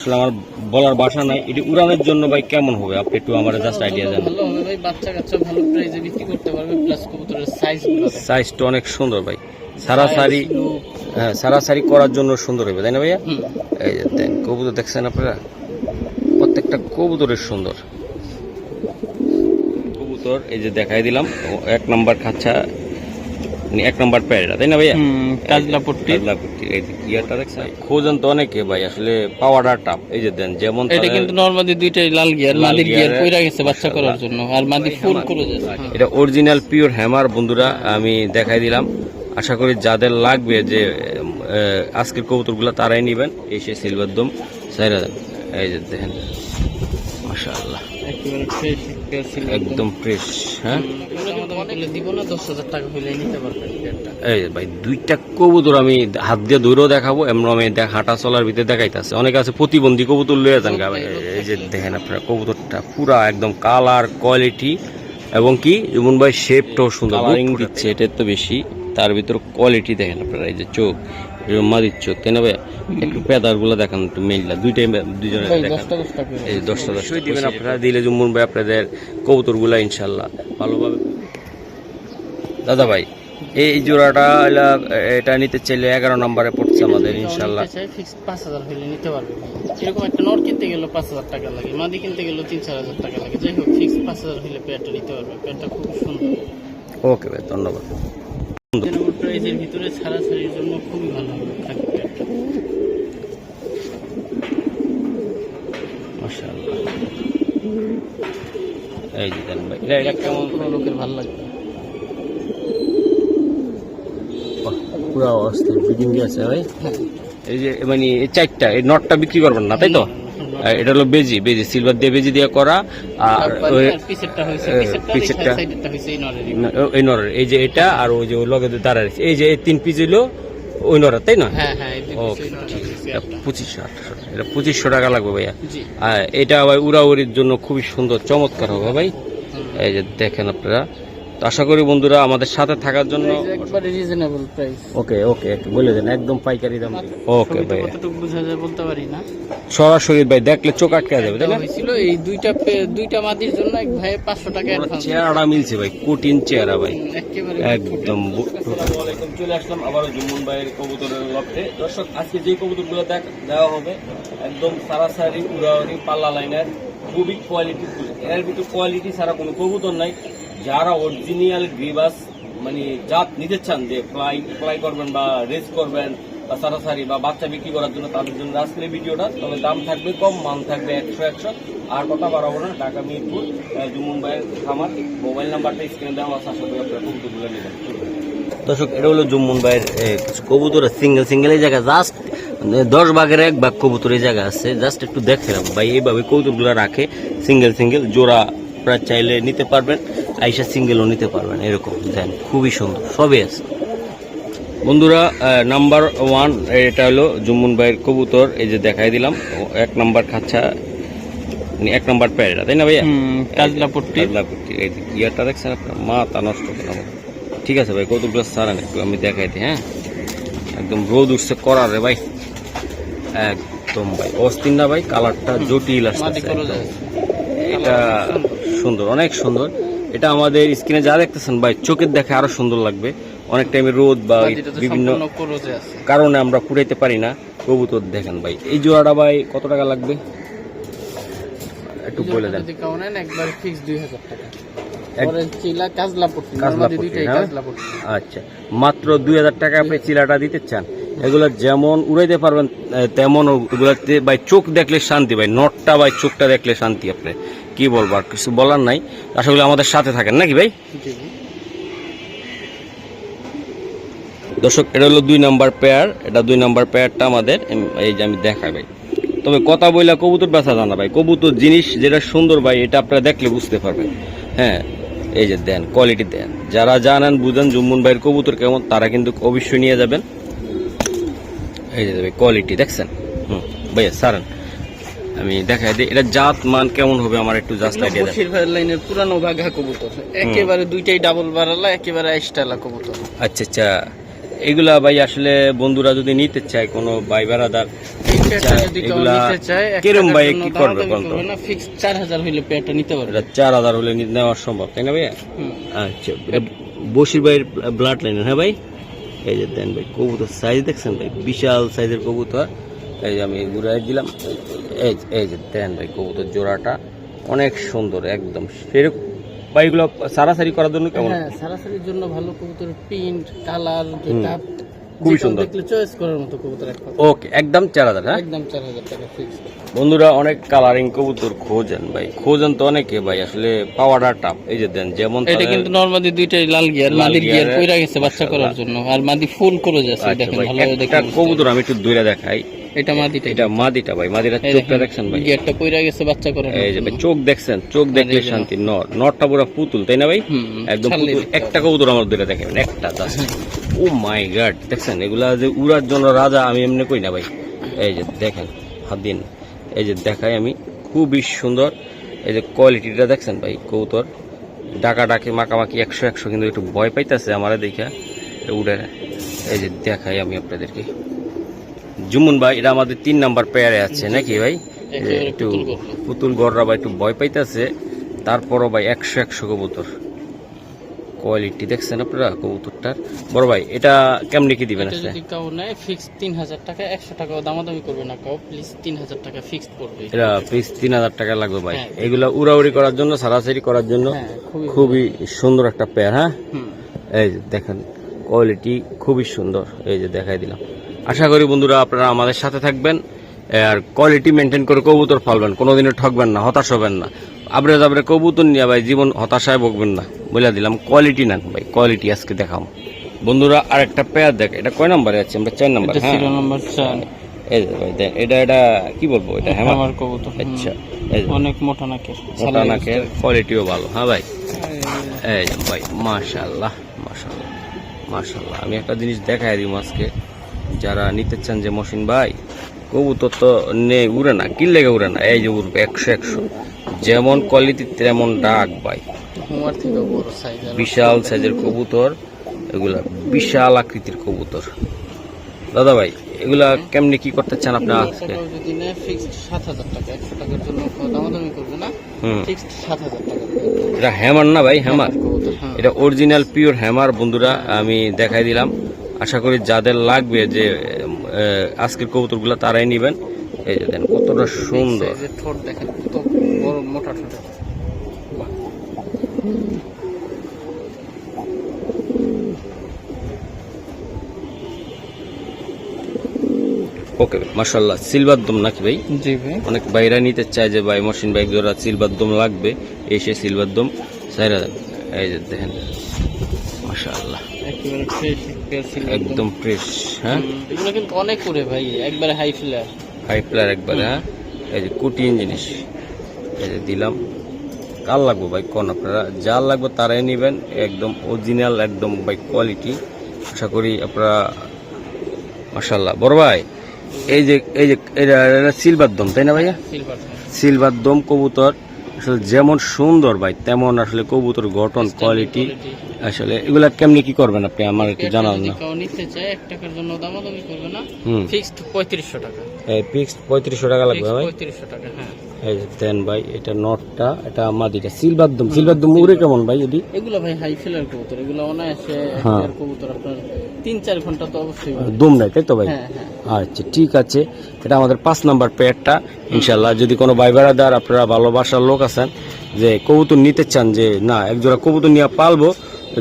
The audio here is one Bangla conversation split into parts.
আসলে আমার বলার ভাষা নাই। এটি উড়ানোর জন্য ভাই কেমন হবে আপনি একটু আমার জাস্ট আইডিয়া দেন। ভালো হবে ভাই, বাচ্চা কাচ্চা ভালো প্রাইসে বিক্রি করতে পারবে, প্লাস কবুতরের সাইজটা অনেক সুন্দর ভাই, সারাসারি। হ্যাঁ, সারাসারি করার জন্য সুন্দর হবে, তাই না ভাইয়া? এই যে দেন কবুতর দেখছেন আপনারা, প্রত্যেকটা কবুতরের সুন্দর কবুতর। এই যে দেখাই দিলাম 1 নম্বর খাঁচা, এক নম্বর প্যারেটা, তাই না ভাইয়া? কাজলাপট্টি এই যে গিয়ারটা দেখছেন, খোঁজেন তো অনেকে ভাই, আসলে পাওয়াটা টাফ। এই যে দেন যেমন এটা কিন্তু নরমালি দুইটাই লাল গিয়ার, মাদির গিয়ার কইরা গেছে বাচ্চা করার জন্য, আর মাদি ফুল করে যাচ্ছে। এটা অরিজিনাল পিওর হ্যামার বন্ধুরা, আমি দেখাই দিলাম। আশা করি যাদের লাগবে যে আজকের কবুতরগুলো তারাই নেবেন, এসে সিলভার দম সাইরা দেন। এই যে দেখেন মাশাআল্লাহ, একেবারে ফ্রেশ, একদম ফ্রেশ। হ্যাঁ, দিব না 10,000 টাকা হইলে নিতে পারবেন। এই ভাই দুইটা কবুতর আমি হাত দিয়ে দৌড়েও দেখাবো, এমন আমি হাঁটা চলার ভিতরে দেখাইতেছে। অনেকে আছে প্রতিবন্ধী কবুতর লয়ে যান। এই যে দেখেন আপনারা কবুতরটা পুরা একদম কালার কোয়ালিটি, এবং কি যেমন ভাই শেপটাও সুন্দর, কালারিং দিচ্ছে, এটা তো বেশি। তার ভিতর কোয়ালিটি দেখেন আপনারা, এই যে চোখ মাদির চোখ, তাই না ভাই? একটু পেদার গুলো দেখান একটু মেইলা, দুইজনে দেখান। এই 10টা দিবেন আপনারা, দিলে জুম্মন ভাই আপনাদের কবুতর গুলা ইনশাল্লাহ ভালোভাবে। দাদা ভাই এই জোড়াটা এটা নিতে চাইলে 11 নম্বরে পড়ছে আমাদের ইনশাল্লাহ। ফিক্সড 5,000 হইলে নিতে পারবে। এরকম একটা নট কিনতে গেলে 5,000 টাকা লাগে, মাদি কিনতে গেলে 3-4,000 টাকা লাগে। যাই হোক, ফিক্সড 5,000 হইলে পেয়ারটা নিতে পারবে। পেয়ারটা খুব সুন্দর। ওকে ভাই, ধন্যবাদ। রিজনেবল প্রাইসের ভিতরে ছাড়াছাড়ির জন্য খুবই ভালো হবে খাকি পেয়ারটা। মাশাআল্লাহ, এই যে দেন ভাই, এটা কেমন লোকের ভালো লাগবে। পুরো অস্থির ফিটিং আছে ভাই। এই যে মানে এই চারটা, এই নটটা বিক্রি করবেন না, তাই তো? এটা হলো বেজি সিলভার দিয়ে বেজি দিয়ে করা। আর পিছেরটা এই নরের, এই যে এটা, আর ওই যে লগে দাঁড়ায় এই যে এই 3 পিস হইলো ওই নরের, তাই না? হ্যাঁ, 2500 এটা 2500 টাকা লাগবে ভাইয়া। আর এটা ভাই উড়াউড়ির জন্য খুবই সুন্দর চমৎকার হবে ভাই। এই যে দেখেন আপনারা, তো আশা করি বন্ধুরা আমাদের সাথে থাকার জন্য একবারে রিজনেবল প্রাইস। ওকে একটু বলে দেন, একদম পাইকারি দাম। ওকে ভাই, কতটুকু বোঝা যায় বলতে পারি না, সরাসরি ভাই দেখলে চোখ আটকে যাবে, তাই না? হয়েছিল এই দুইটা মাদির জন্য এক ভাই 500 টাকা অ্যাডভান্স। চেহারা মিলছে ভাই, কঠিন চেহারা ভাই, একেবারে একদম। আসসালামু আলাইকুম, চলে আসলাম আবার জুম্মন ভাইয়ের কবুতরের লফটে। দর্শক, আজকে যে কবুতরগুলো দেওয়া হবে একদম সারাসারি উড়াউড়ি পাল্লা লাইনের, খুবই কোয়ালিটি ফুল। এর ভিতর কোয়ালিটি ছাড়া কোনো কবুতর নাই। যারা অরিজিনাল গ্রিবাস মানে জাত নিতে চান, যে ফ্লাই করবেন বা রেস করবেন বা সারাসারি বা বাচ্চা বিক্রি করার জন্য, তাদের জন্য আজকের ভিডিওটা। তবে দাম থাকবে কম, মান থাকবে 100। আর কথা বাড়াবো না, ঢাকা মিরপুর জুম্মন ভাইয়ের খামার। মোবাইল নাম্বারটা স্ক্রিনে দেওয়া আছে, আশা করি আপনারা কবুতরগুলো নেবেন। দর্শক, এটা হলো জুম্মন ভাইয়ের কিছু কবুতর, সিঙ্গেল এই জায়গা জাস্ট 10 ভাগের 1 ভাগ কবুতর এই জায়গা আছে। জাস্ট একটু দেখছিলাম ভাই, এইভাবে কবুতরগুলো রাখে সিঙ্গেল জোড়া আপনারা চাইলে নিতে পারবেন, আইসা সিঙ্গেলও নিতে পারবেন। এরকম দেন, খুবই সুন্দর, সবই আছে বন্ধুরা। নাম্বার 1 এটা হলো জুম্মন ভাইয়ের কবুতর, এই যে দেখাই দিলাম 1 নম্বর খাঁচা, 1 নম্বর প্যারেটা, তাই না ভাইয়া? কাজলাপট্টি। এই যে গিয়ারটা দেখছেন আপনার, মাথা নষ্ট করে। ঠিক আছে ভাই, কতগুলো সারান একটু আমি দেখাই দিই। হ্যাঁ, একদম রোদ উঠছে করার রে ভাই, একদম ভাই অস্থির না ভাই, কালারটা জটিল আসছে। এটা সুন্দর, অনেক সুন্দর। এটা আমাদের স্ক্রিনে যা দেখতেছেন ভাই, চোখের দেখে আরো সুন্দর লাগবে। অনেক টাইমে রোদ বা বিভিন্ন কারণে আমরা ফুটাইতে পারি না কবুতর। দেখেন ভাই, এই জোড়াটা ভাই কত টাকা লাগবে একটু বলে দেন। একবারে ফিক্স 2,000 টাকা। আচ্ছা, মাত্র 2,000 টাকা আপনি চিলাটা দিতে চান। এগুলো যেমন উড়াইতে পারবেন তেমন ওগুলাতে ভাই চোখ দেখলে শান্তি ভাই, নটটা ভাই চোখটা দেখলে শান্তি। আপনি কি বলবো, আর কিছু বলার নাই। আশা করি আমাদের সাথে থাকেন নাকি ভাই? দর্শক, এটা হলো 2 নম্বর পেয়ার। এটা 2 নম্বর পেয়ারটা আমাদের, এই যে আমি দেখাই ভাই। তবে কথা বইলা কবুতর বেচা জানা ভাই, কবুতর জিনিস যেটা সুন্দর ভাই, এটা আপনারা দেখলে বুঝতে পারবেন। হ্যাঁ, এই যে দেন, কোয়ালিটি দেন। যারা জানেন বুঝেন জুম্মন ভাইয়ের কবুতর কেমন, তারা কিন্তু অবশ্যই নিয়ে যাবেন। এই যে কোয়ালিটি দেখছেন। ভাইয়া সারান, আমি দেখাই দিই এটা জাত মান কেমন হবে, আমার একটু জাস্ট আইডিয়া দেন। লাইনের পুরানো বাঘা কবুতর, একেবারে দুইটাই ডাবল বারালা, একেবারে আইস্টালা কবুতর। আচ্ছা, এগুলা ভাই আসলে বন্ধুরা যদি নিতে চায় কোনো ভাই বেড়াদার যদি কেউ এগুলা নিতে চায়, 1 কিরম টাকার ভাই জন্য কি করবে দামাদামি কোন করবে না, ফিক্সড 4000 হইলে পেয়ারটা নিতে পারবে। এটা 4000 হলে নেওয়া সম্ভব তাই না ভাইয়া? হুম। আচ্ছা এটা বশির ভাইয়ের ব্লাড লাইনের, হ্যাঁ ভাই? এই যে দেন ভাই কবুতর সাইজ দেখছেন ভাই, বিশাল সাইজের কবুতর। এই যে আমি ঘুরাই দিলাম, এই যে দেন ভাই কবুতর জোড়াটা অনেক সুন্দর একদম সেরকম ভাই। এগুলো সারাসারি করার জন্য কেমন? হ্যাঁ, সারাসারির জন্য ভালো কবুতর, প্রিন্ট কালার যেটা খুবই সুন্দর, দেখলে চয়েস করার মতো কবুতর একটা। ওকে একদম 4000, হ্যাঁ একদম 4000 টাকা ফিক্সড। বন্ধুরা অনেক কালারিং কবুতর খোঁজেন ভাই, খোঁজেন তো অনেকে ভাই, আসলে পাওয়াটা টাফ। এই যে দেন যেমন এটা কিন্তু নরমালি দুইটাই লাল গিয়ার, লাল মাদির গিয়ার গিয়ারে কইরা গেছে বাচ্চা করার জন্য, আর মাদি ফুল করে যাচ্ছে। আচ্ছা দেখেন ভাই, ভালোভাবে একটা দেখেন কবুতর আমি একটু দূরে দেখাই। এটা মাদিটা, এটা মাদিটা ভাই, মাদিরা চোখটা দেখছেন ভাই, গিয়ারটা কইরা গেছে বাচ্চা করার এই যে ভাই জন্য। চোখ দেখছেন, চোখ দেখলে এই যে শান্তি। নরটা পুরো পুতুল তাই না ভাই? একদম ছাড়লেই পুতুল। দেখতে একটা কবুতর আমার দূরে দেখেন, একটা জাস্ট। ও মাই গড, দেখছেন এগুলা যে উড়ার জন্য রাজা, আমি এমনি কই না ভাই। এই যে দেখেন হাত দিন, এই যে দেখাই আমি, খুবই সুন্দর। এই যে কোয়ালিটিটা দেখছেন ভাই, কবুতর ডাকা ডাকে মাকামাকি 100 কিন্তু একটু ভয় পাইতেছে আমারে দেখা উড়ে। এই যে দেখাই আমি আপনাদেরকে জুমুন ভাই, এটা আমাদের 3 নাম্বার পেয়ারে আছে নাকি ভাই? এই যে একটু পুতুল গড়রা ভাই একটু ভয় পাইতেছে, তারপরও ভাই 100 কবুতর। কোয়ালিটি দেখছেন আপনারা কবুতরটার। বড় ভাই এটা কেমনে কি দিবেন? এটা আসলে যদি কাউ নেয় ফিক্সড 3000 টাকা, 100 টাকা দামাদামি করবে না কাউ, প্লিজ 3000 টাকা ফিক্সড করবে। এটা পিস 3000 টাকা লাগবে ভাই। হ্যাঁ। এগুলা উড়াউড়ি করার জন্য, সারাসারি করার জন্য হ্যাঁ, খুবই সুন্দর একটা পেয়ার। হ্যাঁ হুম। এই যে দেখেন কোয়ালিটি খুবই সুন্দর, এই যে দেখাই দিলাম। আশা করি বন্ধুরা আপনারা আমাদের সাথে থাকবেন আর কোয়ালিটি মেনটেন করে কবুতর পালবেন, কোনোদিনও ঠকবেন না, হতাশ হবেন না। আবরে যাবরে কবুতর নিয়ে ভাই জীবন হতাশায় ভুগবেন না, বলে দিলাম। কোয়ালিটি নেন ভাই, কোয়ালিটি আজকে দেখাম বন্ধুরা। আর একটা পেয়ার দেখ, এটা কয় নাম্বারে আছে? আমরা 4 নাম্বার। এটা হ্যাঁ সিরিয়াল নাম্বার 4। এই যে ভাই দেখ, এটা কি বলবো, এটা হ্যাঁ আমার কবুতর। আচ্ছা, এই যে অনেক মোটা নাকের, মোটা নাকের, কোয়ালিটিও ভালো। হ্যাঁ ভাই, এই যে ভাই মাশাআল্লাহ মাশাআল্লাহ মাশাআল্লাহ। আমি একটা জিনিস দেখাই দিই আজকে, যারা নিতে চান যে মহসিন ভাই কবুতর তো নেই, উড়ে না, কি লেগে উড়ে না, এই যে উড়বে 100 যেমন কোয়ালিটি তেমন ডাক ভাই। হোমার থেকে বড় সাইজ, বিশাল সাইজের কবুতর, এগুলা বিশাল আকৃতির কবুতর। দাদা ভাই এগুলা কেমনে কি করতে চান আপনার আজকে? যদি নেয় ফিক্সড 7000 টাকা, 100 টাকার জন্য দামাদামি করবে না, ফিক্সড 7000 টাকা। এটা হ্যামার না ভাই? হ্যামার, কবুতর, হ্যাঁ। এটা অরিজিনাল পিওর হ্যামার বন্ধুরা, আমি দেখাই দিলাম। আশা করি যাদের লাগবে যে আজকের কবুতরগুলো তারাই নেবেন। এই যে দেন কতটা সুন্দর, এই যে ঠোঁট দেখেন কত বড় মোটা ঠোঁট। ওকে মাশাআল্লাহ। সিলভার দম নাকি ভাই? জি ভাই। অনেক বাইরা নিতে চায় যে ভাই মহসিন ভাই জোড়া সিলভার দম লাগবে, এসে সিলভার দম সাইরা দেন। এই যে দেখেন মাশাআল্লাহ, একেবারে ফ্রেশ পেন্সিল একদম ফ্রেশ। হ্যাঁ এগুলো কিন্তু অনেক করে ভাই, একবারে হাই ফ্লেয়ার। হাই প্লার একবারে। হ্যাঁ এই যে কুটিন জিনিস, এই যে দিলাম। কার লাগবে ভাই কোন, আপনারা যার লাগবে তারাই নেবেন, একদম অরিজিনাল একদম ভাই কোয়ালিটি। আশা করি আপনারা মাশাআল্লাহ। বড় ভাই এই যে এটা সিলভার দম তাই না ভাইয়া? সিলভার। সিলভার দম কবুতর আসলে যেমন সুন্দর ভাই, তেমন আসলে কবুতর গঠন কোয়ালিটি। আসলে এগুলা কেমনি কি করবেন আপনি আমার একটু জানান না। কেউ নিতে চায় 1 টাকার জন্য দামাদামি করবে না, ফিক্সড 3500 টাকা। এই ফিক্সড 3500 টাকা লাগবে ভাই? 3500 টাকা, হ্যাঁ। এই যে দেন ভাই, এটা নটটা, এটা মাদিটা সিলভার দম। সিলভার দম উড়ে কেমন ভাই এটি? এগুলো ভাই হাই ফ্লেয়ার কবুতর, এগুলো অনায়াসে হ্যাঁ। একটা কবুতর আপনার 3-4 ঘন্টা তো অবশ্যই উড়বে। দম নাই তাই তো ভাই? হ্যাঁ হ্যাঁ। আচ্ছা ঠিক আছে, এটা আমাদের 5 নাম্বার পেয়ারটা। ইনশাল্লাহ যদি কোনো ভাই বেড়াদার আপনারা ভালোবাসার লোক আছেন যে কবুতর নিতে চান, যে না একজোড়া কবুতর নিয়ে পালবো,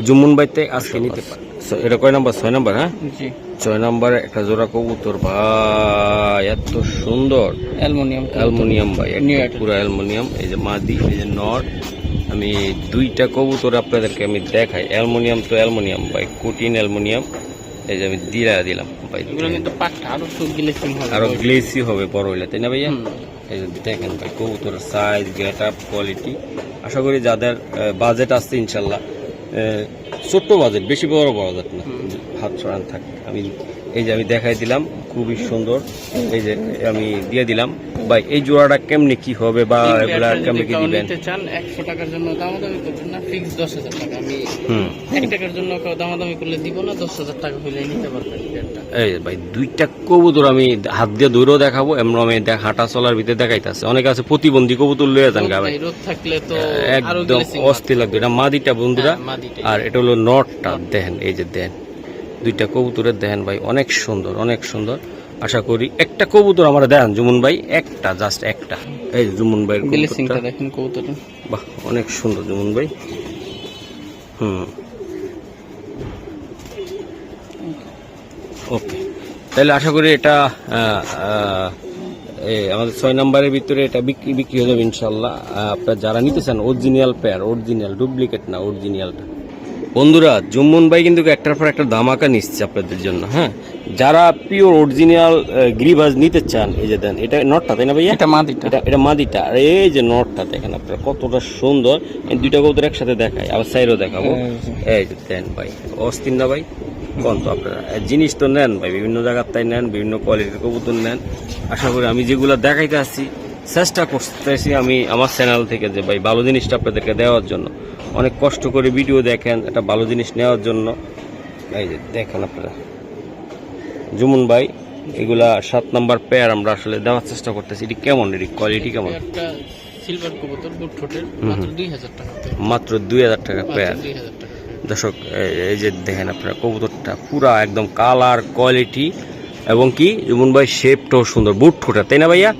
জুমুন ভাইতে আজকে নিতে পারেন। এটা কয় নাম্বার? 6 নাম্বার। হ্যাঁ জি, 6 নাম্বারে একটা জোড়া কবুতর ভাই, এত সুন্দর অ্যালুমিনিয়াম ভাই, পুরো অ্যালুমিনিয়াম। এই যে মাদি, এই যে নর। আমি 2টা কবুতর আপনাদেরকে আমি দেখাই। অ্যালুমিনিয়াম তো অ্যালুমিনিয়াম ভাই, কুটিন অ্যালুমিনিয়াম। এই যে আমি দিলাম ভাই, এগুলো কিন্তু পাটটা আরো গ্লেসিং হবে, আরো গ্লেসি হবে বড় হইলে তাই না ভাইয়া? এই যে দেখেন ভাই কবুতরের সাইজ, গেট আপ, কোয়ালিটি। আশা করি যাদের বাজেট আছে ইনশাল্লাহ, ছোট্ট বাজেট, বেশি বড় বাজেট না, হাত ছড়ান থাকে। আমি এই যে আমি দেখাই দিলাম, খুবই সুন্দর। এই যে আমি দিয়ে দিলাম ভাই এই জোড়াটা কেমনে কি হবে বা এই এগুলা পেয়ারটা কেমনে যদি কি কেউ দিবেন? নিতে চান 100 টাকার জন্য দামাদামি করবেন না, ফিক্স 10,000 টাকা। আমি হুম 1 টাকার জন্য কেউ দামাদামি করলে দিব না, 10,000 টাকা হইলে নিতে পারবেন পেয়ারটা। এই ভাই দুইটা কবুতর আমি হাত দিয়ে দৌড়েও দেখাবো, এমন আমি হাঁটা চলার ভিতরে দেখাইতেছে। অনেক আছে প্রতিবন্ধী কবুতর লয়ে যান গা ভাই, রোদ থাকলে তো আরো একদম গ্লেসিং অস্থির লাগবে। এটা মাদিটা বন্ধুরা, মাদিটাই। আর এটা হলো নটটা। দেখেন এই যে দেন দুইটা কবুতরের দেখেন ভাই অনেক সুন্দর অনেক সুন্দর। আশা করি একটা কবুতর আমরা দেখেন জুমুন ভাই, একটা জাস্ট একটা। এই যে জুমুন ভাইয়ের গ্লেসিংটা কবুতরটা, দেখেন কবুতরটা। বাহ অনেক সুন্দর জুমুন ভাই। ওকে, তাহলে আশা করি এটা আমাদের 6 নম্বরের ভিতরে এটা বিক্রি হয়ে যাবে ইনশাল্লাহ। আপনারা যারা নিতে চান অরিজিনাল পেয়ার, অরিজিনাল ডুপ্লিকেট না, অরিজিনালটা। বন্ধুরা জুম্মন ভাই কিন্তু একটার পর একটা ধামাকা নিচ্ছে আপনাদের জন্য। হ্যাঁ, যারা পিওর অরিজিনাল গ্রিবাজ নিতে চান, এই যে দেন এটা নটটা, তাই না ভাইয়া? এটা মাদিটা। এটা মাদিটা। আর এই যে নটটা দেখেন আপনারা কতটা সুন্দর। এই দুইটা কবুতর একসাথে দেখাই, আবার সাইডও দেখাবো। এই যে দেন ভাই অস্থির না ভাই? কোন তো আপনারা জিনিস তো নেন ভাই, বিভিন্ন জায়গার তাই নেন, বিভিন্ন কোয়ালিটির কবুতর নেন। আশা করি আমি যেগুলো দেখাইতে আসছি চেষ্টা করতেছি আমি আমার চ্যানেল থেকে যে ভাই ভালো জিনিসটা আপনাদেরকে দেওয়ার জন্য। অনেক কষ্ট করে ভিডিও দেখেন একটা ভালো জিনিস নেওয়ার জন্য। এই যে দেখেন আপনারা জুমুন ভাই, এগুলা 7 নাম্বার পেয়ার আমরা আসলে দেওয়ার চেষ্টা করতেছি। এটি কেমন, এটি কোয়ালিটি কেমন? একটা সিলভার কবুতর বুট ঠোঁটের, মাত্র 2000 টাকা পেয়ার। মাত্র 2000 টাকা পেয়ার। 2000 টাকা। দর্শক এই যে দেখেন আপনারা কবুতরটা পুরা একদম কালার কোয়ালিটি এবং কি জুমুন ভাই শেপটাও সুন্দর, বুট ঠোঁটা, তাই না ভাইয়া?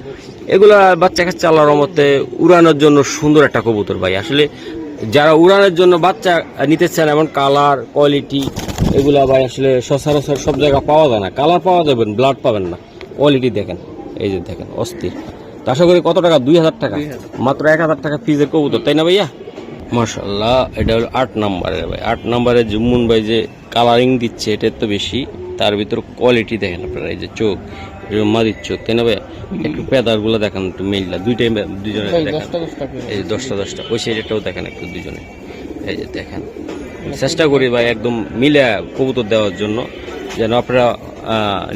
এগুলা বাচ্চা কাচ্চা আল্লাহর রহমতে উড়ানোর জন্য সুন্দর একটা কবুতর ভাই। আসলে যারা উড়ানোর জন্য বাচ্চা নিতে চান এমন কালার কোয়ালিটি এগুলা ভাই আসলে সচরাচর সব জায়গায় পাওয়া যায় না। কালার পাওয়া যাবেন, ব্লাড পাবেন না। কোয়ালিটি দেখেন, এই যে দেখেন অস্থির। তো আশা করি কত টাকা? 2000 টাকা, মাত্র 1000 টাকা ফিজের কবুতর, তাই না ভাইয়া? মাশাআল্লাহ, এটা হলো 8 নম্বরের ভাই। 8 নম্বরে জুম্মুন ভাই যে কালারিং দিচ্ছে এটা তো বেশি, তার ভিতর কোয়ালিটি দেখেন আপনারা। এই যে চোখ, মাদির চোখ, তাই না ভাই? একটু পেদার গুলো দেখেন একটু মিললা, দুজনে দেখেন। এই যে 10টা ওই সাইডেটাও দেখেন একটু দুজনে। এই যে দেখেন, চেষ্টা করি ভাই একদম মিলে কবুতর দেওয়ার জন্য, যেন আপনারা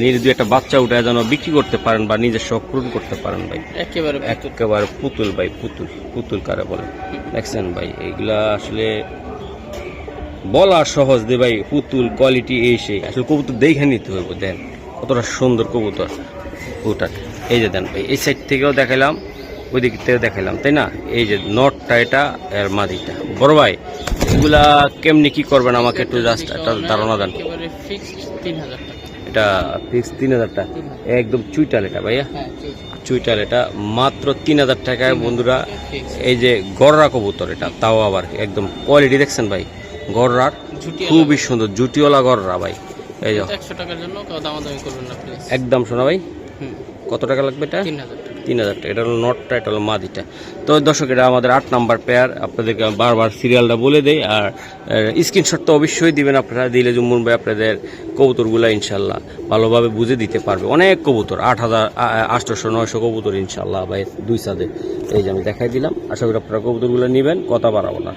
নিজে দুই একটা বাচ্চা উঠে যেন বিক্রি করতে পারেন বা নিজের শখ পূরণ করতে পারেন ভাই। একেবারে পুতুল ভাই, পুতুল পুতুল কারে বলে দেখছেন ভাই? এইগুলা আসলে বলা সহজ দে ভাই, পুতুল কোয়ালিটি এই সেই। আসলে কবুতর দেখে নিতে হবে। দেন কতটা সুন্দর কবুতর ওটা। এই যে দেন ভাই, এই সাইড থেকেও দেখাইলাম, ওই দিক থেকে দেখাইলাম, তাই না? এই যে নটটা এটা আর মাদিটা। বড় ভাই এগুলা কেমনি কি করবেন আমাকে একটু জাস্ট একটা ধারণা দেন। একেবারে ফিক্সড 3000 টাকা। এটা ফিক্স 3000 টাকা একদম চুইটাল এটা ভাইয়া, চুইটাল এটা মাত্র 3000 টাকায় বন্ধুরা। এই যে গররা কবুতর এটা, তাও আবার একদম কোয়ালিটি দেখছেন ভাই, গররার খুবই সুন্দর জুটিওয়ালা গররা ভাই। এই যে 100 টাকার জন্য কেউ দামাদামি করবেন না প্লিজ। একদম শোনা ভাই, কত টাকা লাগবে এটা? 3000 টাকা। 3000 টাকা। এটা হলো নটটা, এটা হলো মাদিটা। তো দর্শক এটা আমাদের 8 নাম্বার পেয়ার। আপনাদেরকে বারবার সিরিয়ালটা বলে দেই, আর স্ক্রিনশট তো অবশ্যই দিবেন আপনারা। দিলে জুম্মন ভাই আপনাদের কবুতরগুলো ইনশাল্লাহ ভালোভাবে বুঝে দিতে পারবে। অনেক কবুতর, 8000 800 900 কবুতর ইনশাল্লাহ ভাই দুই সাদে। এই যে আমি দেখাই দিলাম, আশা করি আপনারা কবুতরগুলো নেবেন, কথা বাড়াবো না।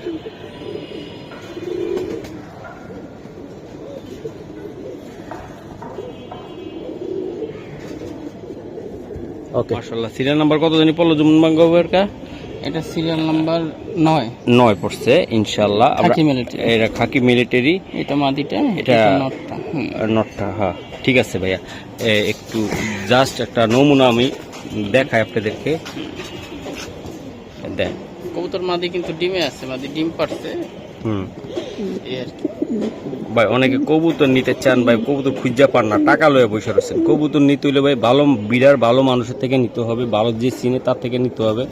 ওকে মাশাআল্লাহ। সিরিয়াল নাম্বার কত জানি পড়লো জুম্মন বাঙ্গাবের কা? এটা সিরিয়াল নাম্বার 9 পড়ছে ইনশাআল্লাহ। খাকি মিলিটারি। এটা খাকি মিলিটারি, এটা মাদিটা, এটা নটটা। নটটা, হ্যাঁ ঠিক আছে ভাইয়া। একটু জাস্ট একটা নমুনা আমি দেখাই আপনাদেরকে। দেন কবুতর মাদি কিন্তু ডিমে আছে, মাদি ডিম পারছে। এই আর কি ভাই, অনেকে কবুতর নিতে চান ভাই, কবুতর খুঁজা পান না, টাকা লয়ে বসে রয়েছেন। কবুতর নিতে হলে ভাই ভালো বিড়ার ভালো মানুষের থেকে নিতে হবে, ভালো যে চিনে তার থেকে নিতে হবে।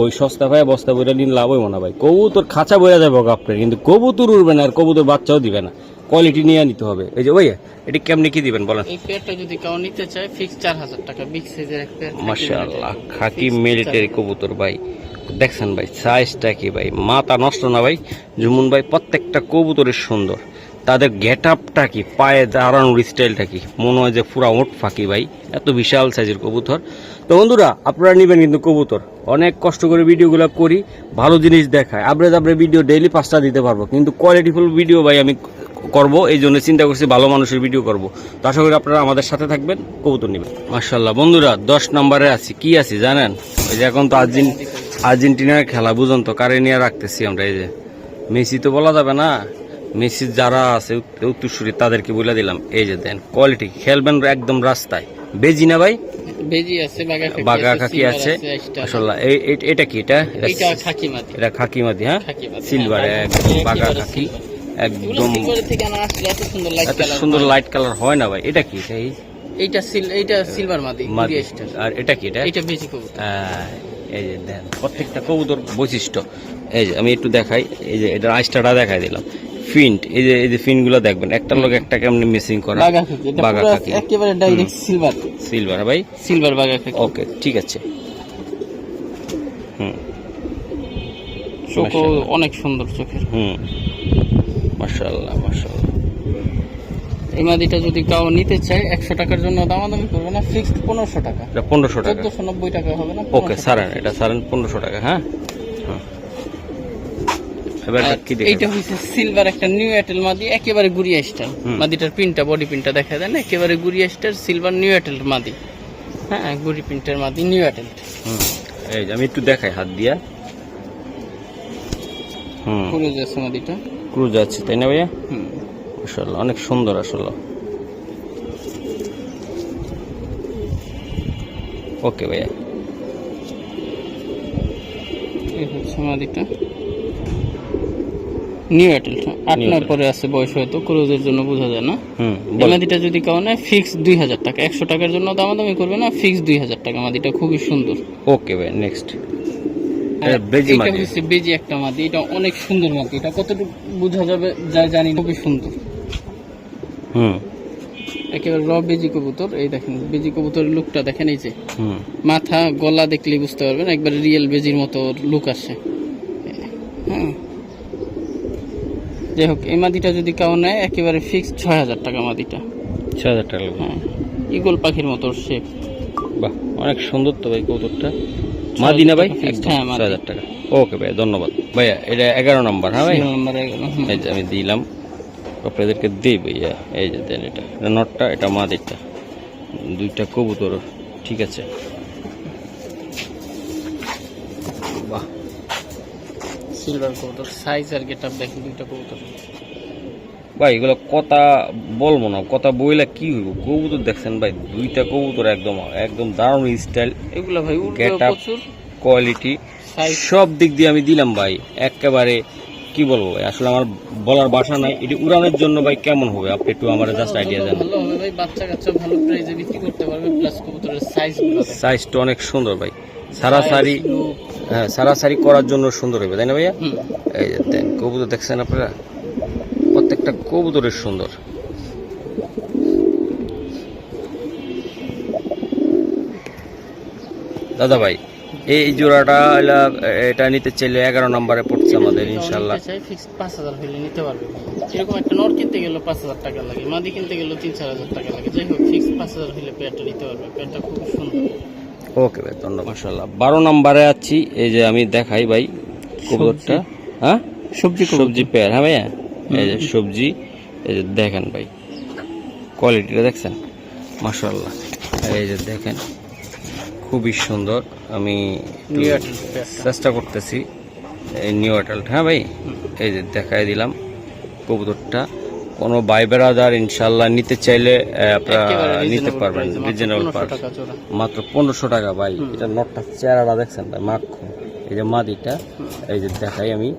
ওই সস্তা ভাই বস্তা বইরা নিন লাভ হইব না ভাই। কবুতর খাঁচা বইরা যাবে আপনার, কিন্তু কবুতর উড়বে না আর কবুতর বাচ্চাও দিবে না। কোয়ালিটি নিয়ে নিতে হবে। এই যে ভাইয়া এটি কেমনি কি দিবেন বলেন? এই পেয়ারটা যদি কেউ নিতে চায় ফিক্স 4000 টাকা, বিগ সাইজের এক পেয়ার। মাশাআল্লাহ, খাকি মিলিটারি কবুতর ভাই। দেখছেন ভাই সাইজটা কি ভাই, মাথা নষ্ট না ভাই জুমুন ভাই। প্রত্যেকটা কবুতরের সুন্দর, তাদের গেট আপটা কি, পায়ে দাঁড়ানোর স্টাইলটা কি, মনে হয় যে পুরা ওট ফাঁকি ভাই, এত বিশাল সাইজের কবুতর। তো বন্ধুরা আপনারা নেবেন কিন্তু কবুতর, অনেক কষ্ট করে ভিডিওগুলো করি, ভালো জিনিস দেখায়। আবরে ভিডিও ডেইলি 5টা দিতে পারবো, কিন্তু কোয়ালিটিফুল ভিডিও ভাই আমি করব, এই জন্য চিন্তা করছি ভালো মানুষের ভিডিও করব। তো আশা করি আপনারা আমাদের সাথে থাকবেন, কবুতর নেবেন। মাশাআল্লাহ বন্ধুরা 10 নম্বরে আছি, কি আছি জানেন? ওই যে এখন তো আর্জেন্টিনার খেলা, বুঝুন তো কারে নিয়ে রাখতেছি আমরা। এই যে মেসি তো বলা যাবে না, মেসি যারা আছে উত্তরসূরি তাদেরকে বলে দিলাম। এই যে দেন কোয়ালিটি, খেলবেন একদম রাস্তায়। বেজি না ভাই? বেজি আছে, বাগা খাকি আছে। মাশাআল্লাহ এটা কি? এটা খাকি মাদি। এটা খাকি মাদি, হ্যাঁ সিলভার, একদম বাগা খাকি, একদম এত সুন্দর লাইট কালার হয় না ভাই। এটা কি? এইটা সিলভার মাদি। আর এটা কি? এটা বেজি কবুতর। এই যে দেন প্রত্যেকটা কবুতর বৈশিষ্ট্য। এই যে আমি একটু দেখাই, এই যে এটা আইসটাটা দেখাই দিলাম। ফিন্ট, এই যে ফিন গুলো দেখবেন, একটার লোক একটা কেমনি মিসিং করা। বাগা খাকি একেবারে ডাইরেক্ট সিলভার ভাই, সিলভার বাগা খাকি। ওকে ঠিক আছে। চোখ অনেক সুন্দর চোখের। মাশাআল্লাহ মাশাআল্লাহ। এই মাদিটা যদি কাউ নিতে চায় 100 টাকার জন্য দামাদামি করবে না, ফিক্সড 1500 টাকা। এটা 1500 টাকা, 1490 টাকা হবে না? ওকে সারেন, এটা সারেন 1500 টাকা। হ্যাঁ এবার কি দেখেন? এইটা হচ্ছে সিলভার একটা নিউ এয়ারটেল মাদি, একেবারে গুড়িয়া স্টার। মাদিটার পিনটা, বডি পিনটা দেখা দেন, একেবারে গুড়িয়া স্টার সিলভার নিউ এয়ারটেল মাদি। হ্যাঁ গুড়ি পিনটার মাদি, নিউ এয়ারটেল। এই যে আমি একটু দেখাই হাত দিয়া। ক্রুজ আছে মাদিটা, ক্রুজ আছে তাই না ভাইয়া? মাশাআল্লাহ অনেক সুন্দর আসলে। ওকে ভাইয়া, এই হচ্ছে মাদিটা নিউ এয়ারটেল। 8-9 পরে আছে বয়স, হয়তো ক্রুজের জন্য বোঝা যায় না। এই মাদিটা যদি কাউ নেয় ফিক্স 2000 টাকা, 100 টাকার জন্য দামাদামি করবে না, ফিক্স 2000 টাকা। মাদিটা খুবই সুন্দর। ওকে ভাই নেক্সট। বেজি মাদি, এটা হচ্ছে বেজি একটা মাদি, এটা অনেক সুন্দর মাদি। এটা কতটুকু বোঝা যাবে যা জানি, খুবই সুন্দর। একেবারে র বেজি কবুতর। এই দেখেন বেজি কবুতরের লুকটা দেখেন, এই যে মাথা গলা দেখলেই বুঝতে পারবেন, একবারে রিয়েল বেজির মতো লুক আসে। যাই হোক, এই মাদিটা যদি কাউ নেয় একেবারে ফিক্সড 6000 টাকা। মাদিটা 6000 টাকা। হ্যাঁ ইগল পাখির মতো শেপ। বাহ অনেক সুন্দর তো ভাই কবুতরটা। মাদি না ভাই? একদম 6000 টাকা। ওকে ভাই ধন্যবাদ ভাইয়া। এটা 11 নম্বর। হ্যাঁ ভাই 11 এই যে আমি দিলাম আপনাদেরকে, দিই ভাইয়া। এই যে দেন, এটা নটটা, এটা মাদিটা, দুইটা কবুতর। ঠিক আছে বাহ সিলভার কবুতর, সাইজ আর গেটআপ দেখেন দুইটা কবুতর। ভাই এগুলো কথা বলবো না, কথা বইলে কি হইব। কবুতর দেখছেন ভাই, দুইটা কবুতর একদম একদম দারুণ স্টাইল। এগুলো ভাই গেটআপ, কোয়ালিটি, সব দিক দিয়ে আমি দিলাম ভাই। একেবারে কি বলবো ভাই, আসলে আমার বলার ভাষা নাই। এটি উড়ানোর জন্য ভাই কেমন হবে আপনি একটু আমার জাস্ট আইডিয়া দেন। ভালো হবে ভাই, বাচ্চা কাচ্চা ভালো প্রাইসে বিক্রি করতে পারবে। প্লাস কবুতরের সাইজটা অনেক সুন্দর ভাই, সারাসারি। হ্যাঁ সারাসারি করার জন্য সুন্দর হবে তাই না ভাইয়া? এই যে দেন কবুতর দেখছেন আপনারা, প্রত্যেকটা কবুতরের সুন্দর। দাদা ভাই এই জোড়াটা এটা নিতে চাইলে 11 নম্বরে পড়ছে আমাদের ইনশাআল্লাহ। ফিক্স 5000 হলে নিতে পারবে। এরকম একটা নট কিনতে গেলে 5000 টাকা লাগে, মাদি কিনতে গেলে 3-4000 টাকা লাগে। যাই হোক ফিক্স 5000 হলে পেয়ারটা নিতে পারবে। পেয়ারটা খুব সুন্দর। ওকে ভাই ধন্যবাদ। মাশাআল্লাহ 12 নম্বরে আছি। এই যে আমি দেখাই ভাই কবুতরটা। হ্যাঁ সবজি পেয়ার। হ্যাঁ ভাইয়া এই যে সবজি, এই যে দেখেন ভাই কোয়ালিটিটা দেখছেন মাশাআল্লাহ। এই যে দেখেন খুবই সুন্দর। আমি চেষ্টা করতেছি এই নিউ অ্যাডাল্ট। হ্যাঁ ভাই এই যে দেখাই দিলাম কবুতরটা। কোনো ভাই বেরাদার ইনশাল্লাহ নিতে চাইলে আপনারা নিতে পারবেন, রিজনেবল প্রাইস, মাত্র 1500 টাকা ভাই। এটা নটটা চেহারাটা দেখছেন ভাই, মাখন। এই যে মাদিটা, এই যে দেখাই আমি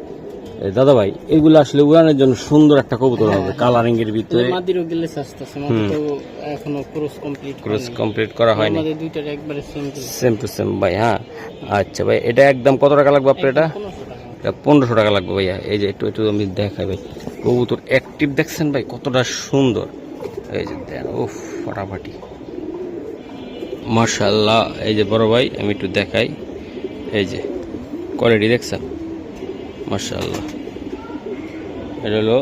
দাদা ভাই, এগুলো আসলে উড়ানোর জন্য সুন্দর একটা কবুতর হবে, কালারিং এর ভিতরে। মাদিরও গেলে আসতেছে, মাদিরও এখনো ক্রস কমপ্লিট করা হয়নি। আমাদের দুইটার একবারে সেম টু সেম ভাই। হ্যাঁ আচ্ছা ভাই, এটা একদম কত টাকা লাগবে আপনার? এটা 1500 টাকা লাগবে ভাইয়া। এই যে একটু আমি দেখাই ভাই কবুতর অ্যাক্টিভ দেখছেন ভাই কতটা সুন্দর। এই যে দেন উফ ফাটাফাটি মাশাআল্লাহ। এই যে বড় ভাই আমি একটু দেখাই, এই যে কোয়ালিটি দেখছেন মাশাআল্লাহ। এটা হলো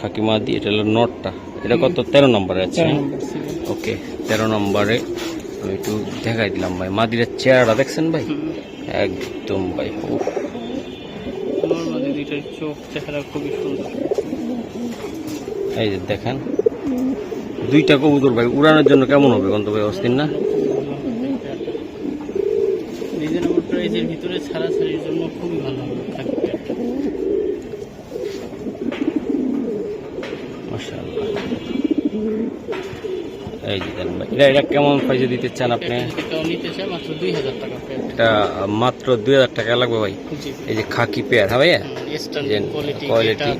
খাকি মাদি, এটা হলো নটটা। এটা কত? 13 নম্বরে আছে। ওকে 13 নম্বরে আমি একটু দেখাই দিলাম ভাই। মাদির চেহারাটা দেখছেন ভাই একদম ভাই উফ, চোখ চেহারা খুবই সুন্দর। এই যে দেখেন দুইটা কবুতর ভাই উড়ানোর জন্য কেমন হবে গন্ত ভাই, অস্থির না? রিজনেবল প্রাইসের ভিতরে ছাড়াছাড়ির জন্য খুবই ভালো হবে খাকি পেয়ারটা। মাশাআল্লাহ। এই যে দেন ভাই, এটা কেমন প্রাইসে দিতে চান আপনি? যদি কেউ নিতে চায় মাত্র 2000 টাকা পেয়ার। এটা মাত্র 2000 টাকা লাগবে ভাই। জি এই যে খাকি পেয়ার, হ্যাঁ ভাইয়া? Standard quality.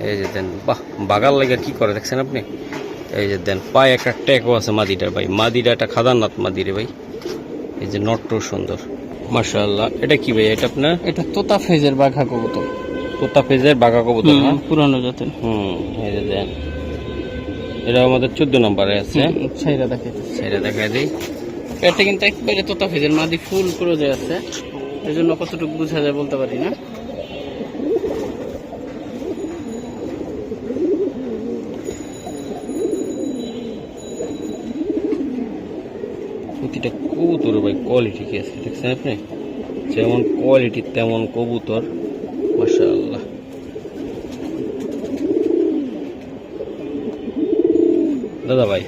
এই যে দেন, বাহ, বাগাল লাগে কি করে দেখছেন আপনি? এই যে দেন পায়ে একটা ট্যাগও আছে মাদিটার ভাই, মাদিটা একটা খাদারনাথ মাদিরে ভাই। এই যে নটটাও সুন্দর মাশাআল্লাহ। এটা কি ভাই? এটা আপনার এটা তোতা ফেজের বাঘা কবুতর, তোতা পেজের বাঘা কবুতর, হ্যাঁ? পুরানো জাতের। এই যে দেন, এটা আমাদের 14 নম্বরে আছে। ছাইরা দেখাইতেছে, সেটা দেখা দিই। এটা কিন্তু একবারে তোতা ফেজের, মাদি ফুল ক্রোজে আছে, এই জন্য কতটুকু বোঝা যায় বলতে পারি না। প্রতিটা কবুতর ভাই কোয়ালিটি কি আছে দেখছেন আপনি? যেমন কোয়ালিটি তেমন কবুতর মাশাআল্লাহ। দাদা ভাই,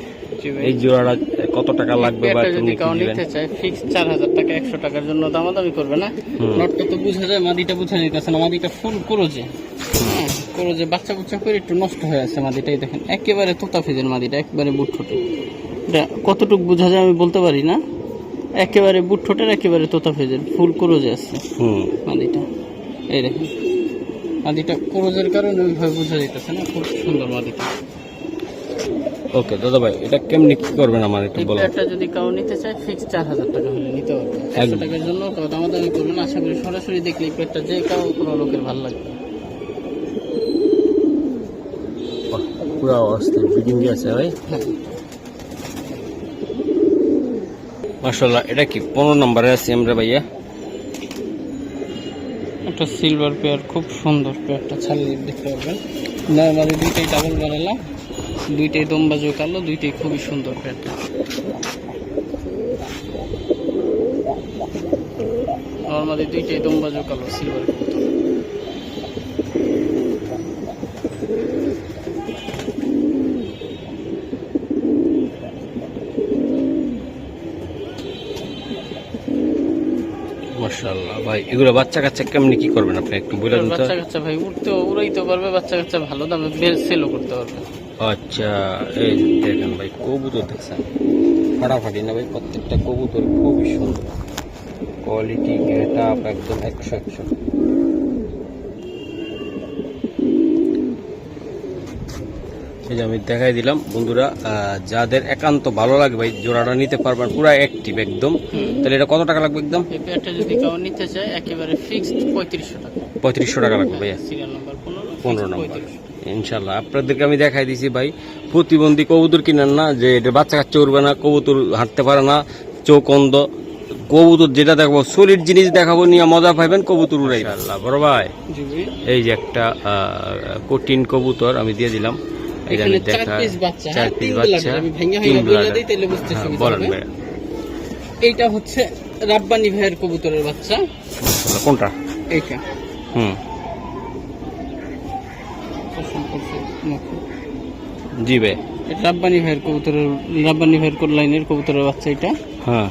এই জোড়াটা কত টাকা লাগবে বা তুমি কি দিবেন? নিতে চাই ফিক্স 4000 টাকা, 100 টাকার জন্য দামাদামি করবে না। নটটা তো বোঝা যায়, মাদিটা বোঝা যাইতেছে না, মাদিটা ফুল ক্রোজে, ক্রোজে বাচ্চা বুচ্চা করে একটু নষ্ট হয়ে আছে মাদিটাই দেখেন, একেবারে তোতা ফেজের মাদিটা, একবারে বুট ঠোঁটে। এটা কতটুকু বোঝা যায় আমি বলতে পারি না, একেবারে বুট ঠোঁটের, একেবারে তোতা ফেজের, ফুল ক্রোজে আছে মাদিটা। এই দেখেন মাদিটা ক্রোজের কারণে ওইভাবে বোঝা যাইতেছে না, খুব সুন্দর মাদিটা। ওকে দাদা ভাই, এটা কেমনি কি করবেন আমার একটু এই বলুন। পেয়ারটা যদি কেউ নিতে চায় ফিক্স 4000 টাকা হলে নিতে পারবে। 100 টাকার জন্য কেউ দামাদামি করবেন, আশা করি সরাসরি দেখলে এই পেয়ারটা যে কেউ কোনো লোকের ভালো লাগবে। পুরো অস্থির ফিটিং আছে ভাই মাশাআল্লাহ। এটা কি 15 নম্বরে আছে আমরা ভাইয়া? একটা সিলভার পেয়ার, খুব সুন্দর পেয়ারটা, ছাড়লে দেখতে পারবেন। নর্মালি দুইটাই ডাবল বানালাম, দুইটাই দমবাজু কালো, দুইটাই খুবই সুন্দর পেয়ারটা। নর্মালি দুইটাই দমবাজু কালো সিলভার কবুতর। মাশাআল্লাহ ভাই, এগুলো বাচ্চা কাচ্চা কেমনি কি করবেন আপনি একটু বলে দিন তো। বাচ্চা কাচ্চা ভাই উড়াইতে পারবে, বাচ্চা কাচ্চা ভালো দামে সেলও করতে পারবে। আচ্ছা, এই দেখেন ভাই কবুতর দেখছেন ফাটাফাটি না ভাই, প্রত্যেকটা কবুতর খুবই সুন্দর, কোয়ালিটি গেট আপ একদম 100। এই যে আমি দেখাই দিলাম বন্ধুরা, যাদের একান্ত ভালো লাগবে ভাই জোড়াটা নিতে পারবেন, পুরো অ্যাক্টিভ একদম। তাহলে এটা কত টাকা লাগবে একদম? এই পেয়ারটা যদি কেউ নিতে চায় একেবারে ফিক্সড 3500 টাকা। 3500 টাকা লাগবে ভাইয়া? সিরিয়াল নাম্বার 15 নম্বর। ইনশাল্লাহ আপনাদেরকে আমি দেখাই দিছি ভাই, প্রতিবন্ধী কবুতর কিনেন না, যে এটা বাচ্চা কাচ্চা উড়বে না, কবুতর হাঁটতে পারে না, চোখ অন্ধ, কবুতর যেটা দেখাবো সলিড জিনিস দেখাবো, নিয়ে মজা পাইবেন, কবুতর উড়াই। আল্লাহ বড় ভাই, এই যে একটা কঠিন কবুতর আমি দিয়ে দিলাম, এই আমি দেখা 4 পিস বাচ্চা, আমি ভেঙে ভেঙে বলে দেই তাহলে বুঝতে সুবিধা হবে। বলেন ভাই, এইটা হচ্ছে রাব্বানি ভাইয়ের কবুতরের বাচ্চা। কোনটা? এইটা জি ভাই, রাব্বানি ভাইয়ের কবুতরের, রাব্বানি ভাইয়ের কোন লাইনের কবুতরের বাচ্চা এটা। হ্যাঁ,